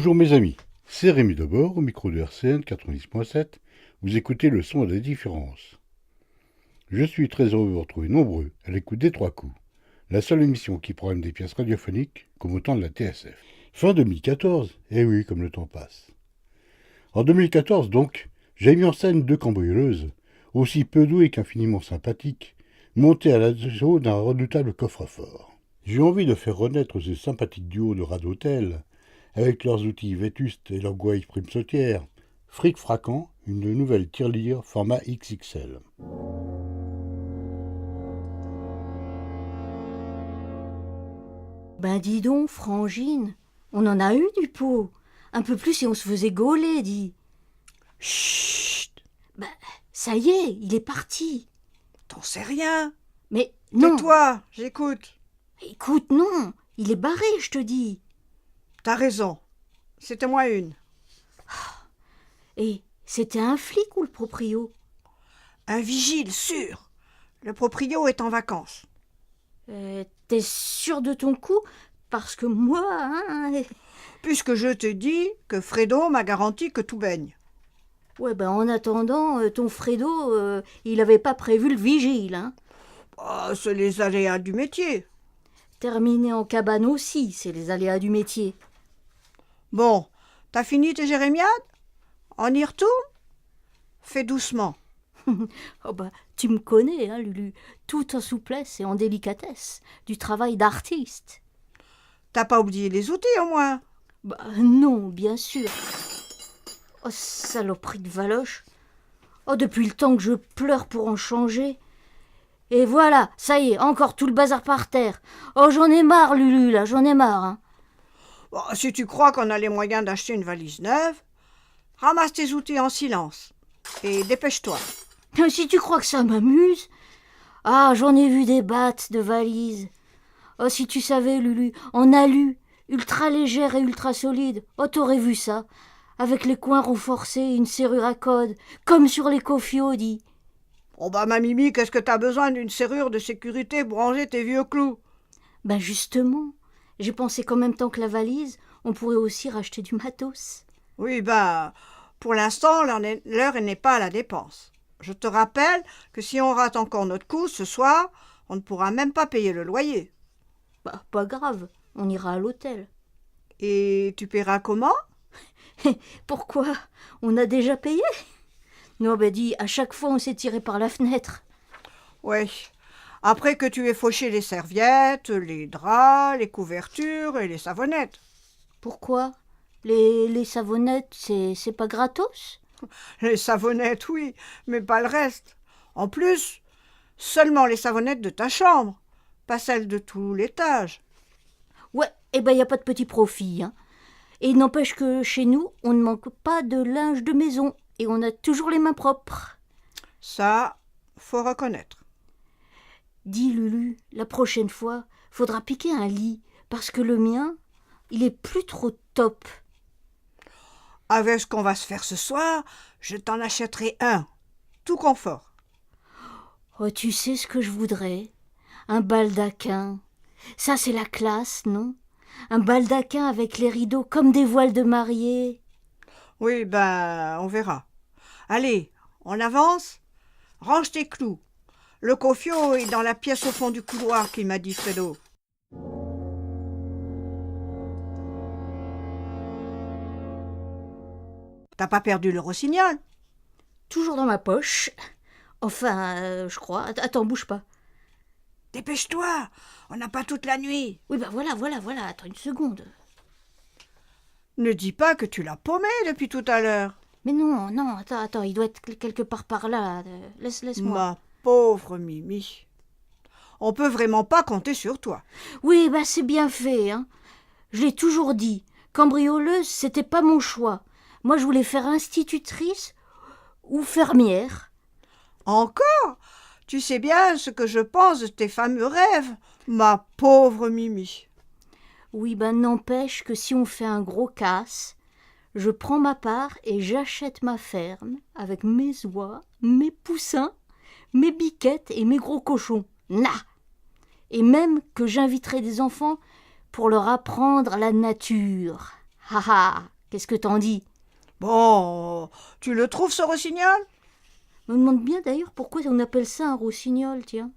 Bonjour mes amis, c'est Rémi Debord au micro de RCN 90.7. Vous écoutez le son des différences. Je suis très heureux de vous retrouver nombreux à l'écoute des Trois Coups, la seule émission qui programme des pièces radiophoniques comme au temps de la TSF. Fin 2014, eh oui, comme le temps passe. En 2014 donc, j'ai mis en scène deux cambrioleuses, aussi peu douées qu'infiniment sympathiques, montées à l'assaut d'un redoutable coffre-fort. J'ai eu envie de faire renaître ce sympathique duo de rats d'hôtel, avec leurs outils vétustes et leurs gouailles primes sautières, fric fraquant, une nouvelle tirelire format XXL. Ben dis donc, Frangine, on en a eu du pot. Un peu plus et on se faisait gauler, dis. Chut! Ben, ça y est, il est parti. T'en sais rien. Mais non. Tais-toi, j'écoute. Écoute, non, il est barré, je te dis. T'as raison. C'était moi une. Et c'était un flic ou le proprio? Un vigile, sûr. Le proprio est en vacances. T'es sûr de ton coup? Parce que moi, hein... Puisque je te dis que Fredo m'a garanti que tout baigne. Ouais, ben en attendant, ton Fredo, il avait pas prévu le vigile, hein. Oh, c'est les aléas du métier. Terminer en cabane aussi, c'est les aléas du métier. Bon, t'as fini tes jérémiades? On y retourne? Fais doucement. Oh bah, tu me connais, hein, Lulu, tout en souplesse et en délicatesse, du travail d'artiste. T'as pas oublié les outils au moins? Bah non, bien sûr. Oh, saloperie de valoche. Oh, depuis le temps que je pleure pour en changer. Et voilà, ça y est, encore tout le bazar par terre. Oh, j'en ai marre, Lulu, là, j'en ai marre, hein. Bon, si tu crois qu'on a les moyens d'acheter une valise neuve, ramasse tes outils en silence. Et dépêche-toi. Si tu crois que ça m'amuse. Ah, j'en ai vu des battes de valises. Oh, si tu savais, Lulu, en alu, ultra légère et ultra solide. Oh, t'aurais vu ça. Avec les coins renforcés et une serrure à code, comme sur les Cofio, dit. Oh bah ma Mimi, qu'est-ce que t'as besoin d'une serrure de sécurité pour ranger tes vieux clous? Ben justement, j'ai pensé qu'en même temps que la valise, on pourrait aussi racheter du matos. Oui, ben, pour l'instant, l'heure n'est pas à la dépense. Je te rappelle que si on rate encore notre coup ce soir, on ne pourra même pas payer le loyer. Bah, pas grave, on ira à l'hôtel. Et tu paieras comment? Pourquoi? On a déjà payé? Non, ben dis, à chaque fois on s'est tiré par la fenêtre. Ouais. Après que tu aies fauché les serviettes, les draps, les couvertures et les savonnettes. Pourquoi? Les savonnettes, c'est pas gratos? Les savonnettes, oui, mais pas le reste. En plus, seulement les savonnettes de ta chambre, pas celles de tout l'étage. Ouais, eh ben y a pas de petit profit, hein. Et n'empêche que chez nous, on ne manque pas de linge de maison et on a toujours les mains propres. Ça, faut reconnaître. Dis Lulu, la prochaine fois, faudra piquer un lit, parce que le mien, il est plus trop top. Avec ce qu'on va se faire ce soir, je t'en achèterai un, tout confort. Oh, tu sais ce que je voudrais? Un baldaquin. Ça, c'est la classe, non? Un baldaquin avec les rideaux comme des voiles de mariée. Oui, ben, on verra. Allez, on avance? Range tes clous. Le cofio est dans la pièce au fond du couloir, qu'il m'a dit Fredo. T'as pas perdu le rossignol? Toujours dans ma poche. Enfin, je crois. Attends, bouge pas. Dépêche-toi, on n'a pas toute la nuit. Oui, ben voilà. Attends une seconde. Ne dis pas que tu l'as paumé depuis tout à l'heure. Mais non, attends, il doit être quelque part par là. Laisse-moi. Ma pauvre Mimi. On peut vraiment pas compter sur toi. Oui, ben c'est bien fait, hein. Je l'ai toujours dit. Cambrioleuse, c'était pas mon choix. Moi, je voulais faire institutrice ou fermière. Encore? Tu sais bien ce que je pense de tes fameux rêves, ma pauvre Mimi. Oui, ben n'empêche que si on fait un gros casse, je prends ma part et j'achète ma ferme avec mes oies, mes poussins, mes biquettes et mes gros cochons. Na! Et même que j'inviterai des enfants pour leur apprendre la nature. Ha ha! Qu'est-ce que t'en dis? Bon, tu le trouves, ce rossignol? Je me demande bien d'ailleurs pourquoi on appelle ça un rossignol, tiens.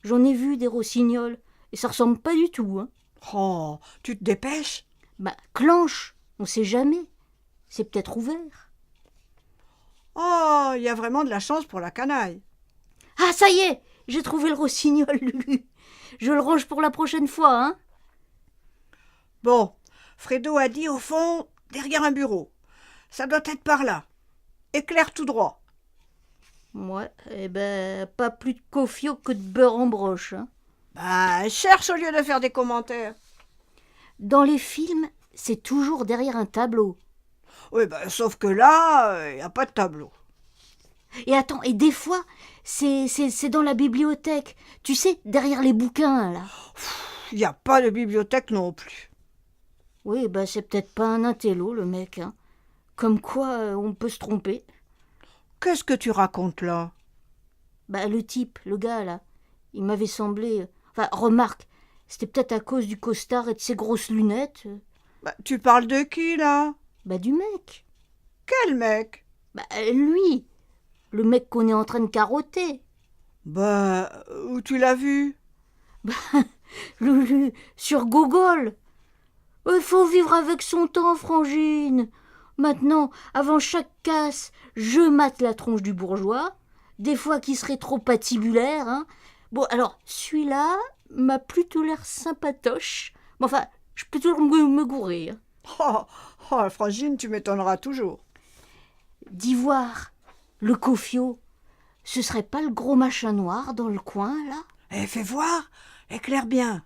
J'en ai vu des rossignols, et ça ressemble pas du tout, hein. Oh, tu te dépêches? Bah, clenche, on sait jamais. C'est peut-être ouvert. Oh, il y a vraiment de la chance pour la canaille. Ah, ça y est, j'ai trouvé le rossignol, Lulu. Je le range pour la prochaine fois, hein. Bon, Fredo a dit au fond, derrière un bureau. Ça doit être par là. Éclaire tout droit. Ouais, eh ben, pas plus de cofio que de beurre en broche, hein. Bah, cherche au lieu de faire des commentaires. Dans les films, c'est toujours derrière un tableau. Oui, bah, sauf que là, il n'y a pas de tableau. Et attends, et des fois, c'est dans la bibliothèque. Tu sais, derrière les bouquins, là. Il n'y a pas de bibliothèque non plus. Oui, bah c'est peut-être pas un intello, le mec, hein. Comme quoi, on peut se tromper. Qu'est-ce que tu racontes là? Bah le type, le gars, là, il m'avait semblé... Enfin, remarque, c'était peut-être à cause du costard et de ses grosses lunettes. Bah, tu parles de qui là? Bah du mec. Quel mec? Bah lui, le mec qu'on est en train de carotter. Bah, où tu l'as vu? Lulu, sur Google. Il faut vivre avec son temps, Frangine. Maintenant, avant chaque casse, je mate la tronche du bourgeois. Des fois qui serait trop patibulaire, hein. Bon, alors, celui-là m'a plutôt l'air sympatoche. Mais enfin, je peux toujours me gourer, hein. Oh, oh, Frangine, tu m'étonneras toujours. D'ivoire, le cofio, ce serait pas le gros machin noir dans le coin, là? Eh, fais voir, éclaire bien.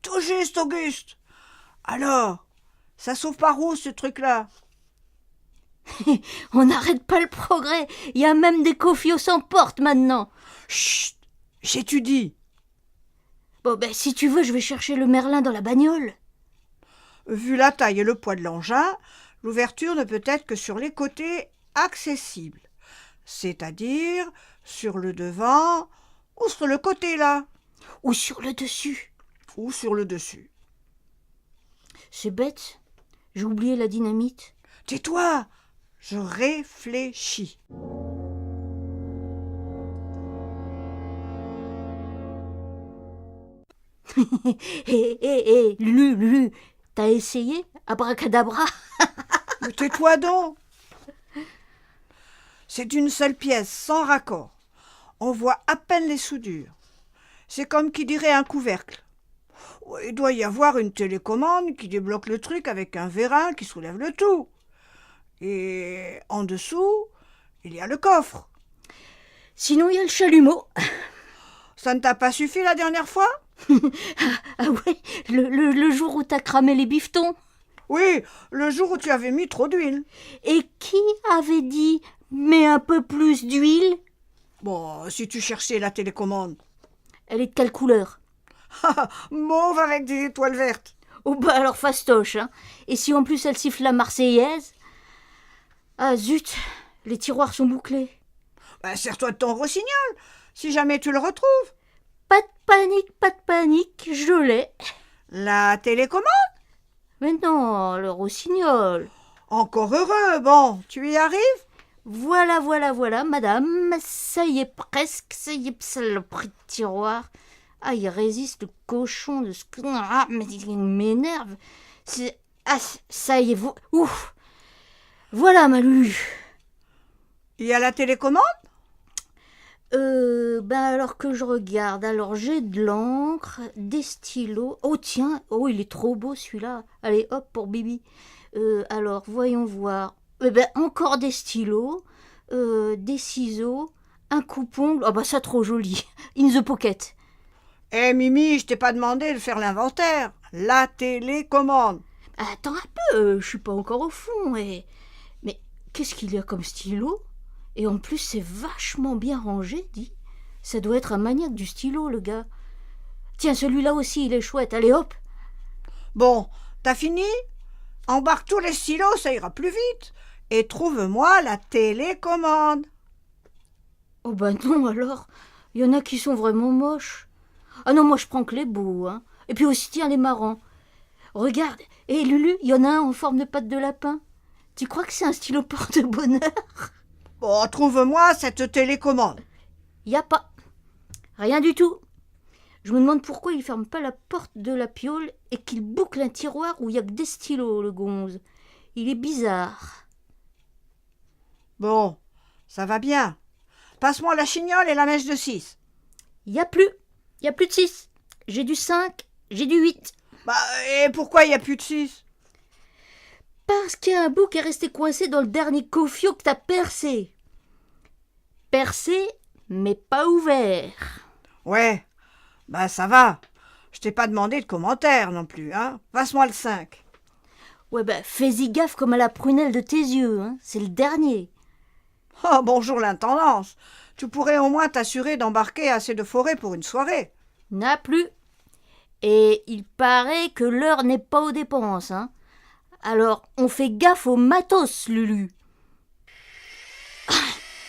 Tout juste, Auguste. Alors, ça sauve par où, ce truc-là? On n'arrête pas le progrès. Il y a même des cofios sans porte maintenant. Chut, j'étudie. Bon, ben, si tu veux, je vais chercher le merlin dans la bagnole. Vu la taille et le poids de l'engin, l'ouverture ne peut être que sur les côtés accessibles, c'est-à-dire sur le devant ou sur le côté là, Ou sur le dessus. ou sur le dessus. C'est bête. J'ai oublié la dynamite. Tais-toi, je réfléchis. Lulu, t'as essayé? Abracadabra? Mais tais-toi donc. C'est d'une seule pièce, sans raccord. On voit à peine les soudures. C'est comme qui dirait un couvercle. Il doit y avoir une télécommande qui débloque le truc avec un vérin qui soulève le tout. Et en dessous, il y a le coffre. Sinon, il y a le chalumeau. Ça ne t'a pas suffi la dernière fois? Ah ouais, le jour où t'as cramé les bifetons. Oui, le jour où tu avais mis trop d'huile. Et qui avait dit « mets un peu plus d'huile » ? Bon, si tu cherchais la télécommande. Elle est de quelle couleur? Mauve avec des étoiles vertes. Oh bah alors fastoche, hein. Et si en plus elle siffle la Marseillaise? Ah zut, les tiroirs sont bouclés. Ben, sers-toi de ton rossignol, si jamais tu le retrouves. Pas de panique, je l'ai. La télécommande? Mais non, le rossignol. Encore heureux, bon, tu y arrives? Voilà, madame, ça y est presque, ça y est, saloperie de tiroir. Ah, il résiste, le cochon de ce... Ah, mais il m'énerve. Ah, ça y est, ouf. Voilà, ma Lulu. Il y a la télécommande? Ben alors que je regarde, alors j'ai de l'encre, des stylos. Oh tiens, oh il est trop beau celui-là. Allez hop pour Bibi. Alors voyons voir. Eh ben encore des stylos, des ciseaux, un coupe-ongle. Oh bah ça trop joli. In the pocket. Eh Mimi, je t'ai pas demandé de faire l'inventaire. La télécommande. Attends un peu, je suis pas encore au fond. Mais qu'est-ce qu'il y a comme stylo? Et en plus, c'est vachement bien rangé, dis. Ça doit être un maniaque du stylo, le gars. Tiens, celui-là aussi, il est chouette. Allez, hop. Bon, t'as fini? Embarque tous les stylos, ça ira plus vite. Et trouve-moi la télécommande. Oh ben non, alors. Il y en a qui sont vraiment moches. Ah non, moi, je prends que les beaux, hein. Et puis aussi, tiens, les marrants. Regarde, et Lulu, il y en a un en forme de patte de lapin. Tu crois que c'est un stylo porte-bonheur? Bon, trouve-moi cette télécommande. Y a pas. Rien du tout. Je me demande pourquoi il ferme pas la porte de la piole et qu'il boucle un tiroir où il y a que des stylos, le gonze. Il est bizarre. Bon, ça va bien. Passe-moi la chignole et la mèche de 6. Y a plus de 6. J'ai du 5, j'ai du 8. Bah, et pourquoi il n'y a plus de 6? Parce qu'il y a un bout qui est resté coincé dans le dernier cofio que t'as percé. Percé, mais pas ouvert. Ouais, bah ça va. Je t'ai pas demandé de commentaire non plus, hein. Passe-moi le 5. Ouais, fais-y gaffe comme à la prunelle de tes yeux, hein. C'est le dernier. Oh, bonjour l'intendance. Tu pourrais au moins t'assurer d'embarquer assez de forêt pour une soirée. N'a plus. Et il paraît que l'heure n'est pas aux dépenses, hein. Alors, on fait gaffe au matos, Lulu.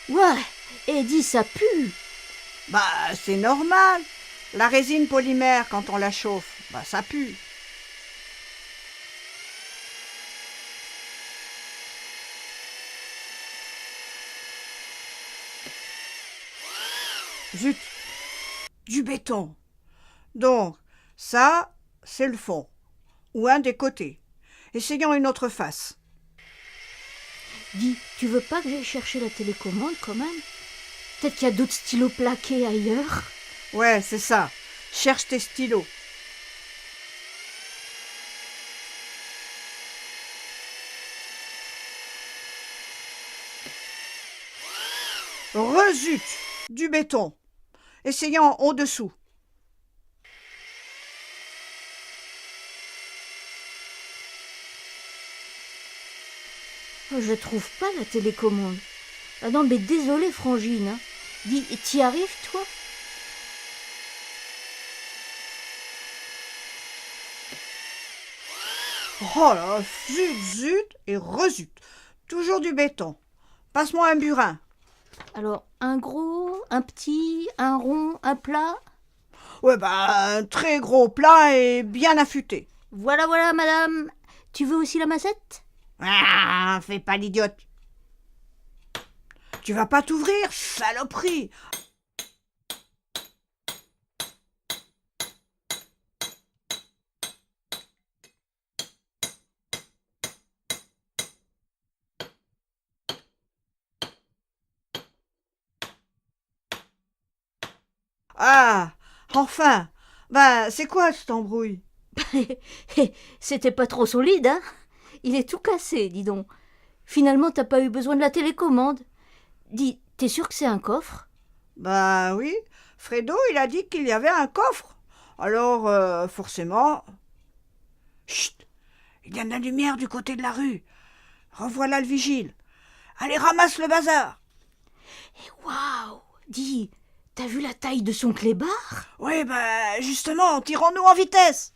Ouais, et dis, ça pue. Bah, c'est normal. La résine polymère, quand on la chauffe, bah ça pue. Zut, du béton. Donc, ça, c'est le fond, ou un des côtés. Essayons une autre face. Dis, tu veux pas que j'aille chercher la télécommande quand même? Peut-être qu'il y a d'autres stylos plaqués ailleurs. Ouais, c'est ça. Cherche tes stylos. Rezut, du béton. Essayons au-dessous. Je trouve pas la télécommande. Ah non, mais désolé, Frangine. Hein. Dis, t'y arrives, toi? Oh là, zut et rezut. Toujours du béton. Passe-moi un burin. Alors, un gros, un petit, un rond, un plat? Ouais, bah, un très gros plat et bien affûté. Voilà, madame. Tu veux aussi la massette? Ah, fais pas l'idiote. Tu vas pas t'ouvrir, saloperie. Ah, enfin. Bah, c'est quoi cette embrouille? C'était pas trop solide, hein? Il est tout cassé, dis donc. Finalement, t'as pas eu besoin de la télécommande. Dis, t'es sûr que c'est un coffre? Bah oui, Fredo, il a dit qu'il y avait un coffre. Alors, forcément... Chut, il y a de la lumière du côté de la rue. Revoilà le vigile. Allez, ramasse le bazar. Et waouh! Dis, t'as vu la taille de son clébard? Oui, bah justement, tirons-nous en vitesse.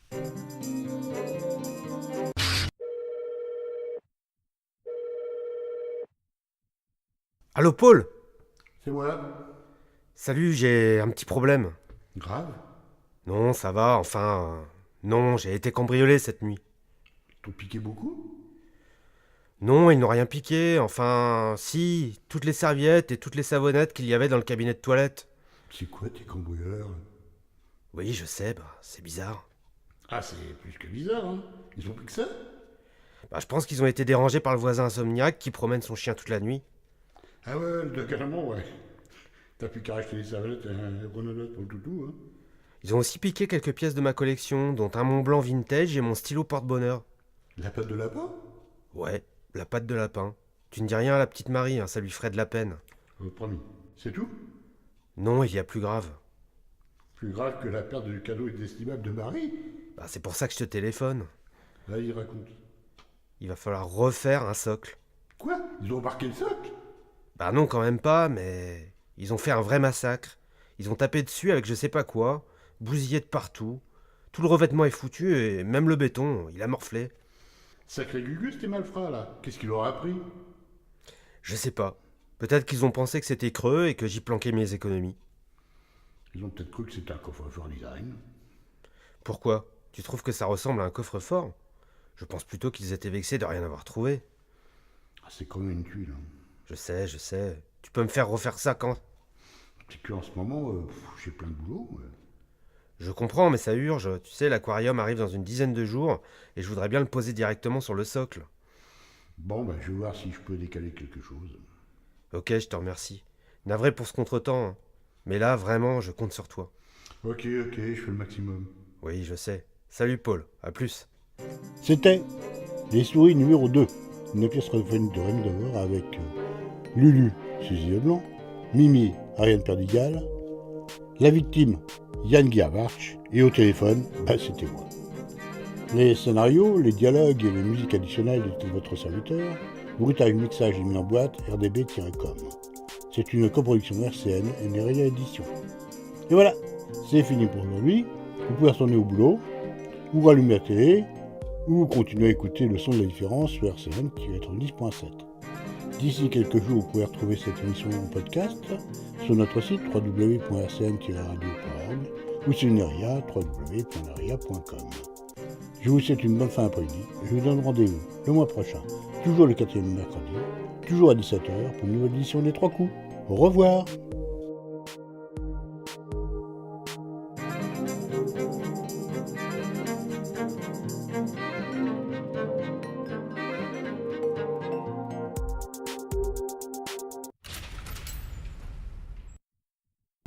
Allô Paul? C'est moi. Salut, j'ai un petit problème. Grave. Non, ça va, enfin... non, j'ai été cambriolé cette nuit. T'ont piqué beaucoup? Non, ils n'ont rien piqué, enfin... si, toutes les serviettes et toutes les savonnettes qu'il y avait dans le cabinet de toilette. C'est quoi tes cambrioleurs? Oui, je sais, c'est bizarre. Ah, c'est plus que bizarre, hein. Ils ont pris que ça? Je pense qu'ils ont été dérangés par le voisin insomniaque qui promène son chien toute la nuit. Ah ouais, carrément, ouais. T'as plus qu'à racheter des serviettes et un Renault pour le toutou, hein. Ils ont aussi piqué quelques pièces de ma collection, dont un Mont Blanc vintage et mon stylo porte-bonheur. La patte de lapin? Ouais, la patte de lapin. Tu ne dis rien à la petite Marie, hein, ça lui ferait de la peine. Promis. C'est tout? Non, il y a plus grave. Plus grave que la perte du cadeau inestimable de Marie? C'est pour ça que je te téléphone. Vas-y, raconte. Il va falloir refaire un socle. Quoi? Ils ont embarqué le socle? Non, quand même pas, mais ils ont fait un vrai massacre. Ils ont tapé dessus avec je sais pas quoi, bousillé de partout. Tout le revêtement est foutu et même le béton, il a morflé. Sacré Gugus, tes malfrats, là. Qu'est-ce qu'il leur a appris? Je sais pas. Peut-être qu'ils ont pensé que c'était creux et que j'y planquais mes économies. Ils ont peut-être cru que c'était un coffre-fort design. Pourquoi? Tu trouves que ça ressemble à un coffre-fort? Je pense plutôt qu'ils étaient vexés de rien avoir trouvé. Ah, c'est comme une tuile. Hein. Je sais. Tu peux me faire refaire ça quand? C'est qu'en ce moment, j'ai plein de boulot. Ouais. Je comprends, mais ça urge. Tu sais, l'aquarium arrive dans une dizaine de jours et je voudrais bien le poser directement sur le socle. Bon, je vais voir si je peux décaler quelque chose. Ok, je te remercie. Navré pour ce contretemps, hein. Mais là, vraiment, je compte sur toi. Ok, je fais le maximum. Oui, je sais. Salut Paul, à plus. C'était Les Souris numéro 2, une pièce radiophonique de Rémi Devor avec Lulu, Suzy Leblanc, Mimi, Ariane Perdigal, la victime, Yann Guillavarch, et au téléphone, c'était moi. Les scénarios, les dialogues et les musiques additionnelles étaient de votre serviteur, bruitage, mixage et mis en boîte, rdb-com. C'est une coproduction RCN et Neria Édition. Et voilà, c'est fini pour aujourd'hui. Vous pouvez retourner au boulot, ou rallumer la télé, ou continuer à écouter le son de la différence sur RCN qui va être 10.7. D'ici quelques jours, vous pouvez retrouver cette émission en podcast sur notre site www.rcn-radio.org ou sur Neria, www.neria.com. Je vous souhaite une bonne fin d'après-midi et je vous donne rendez-vous le mois prochain, toujours le 4e mercredi, toujours à 17h pour une nouvelle édition des 3 coups. Au revoir!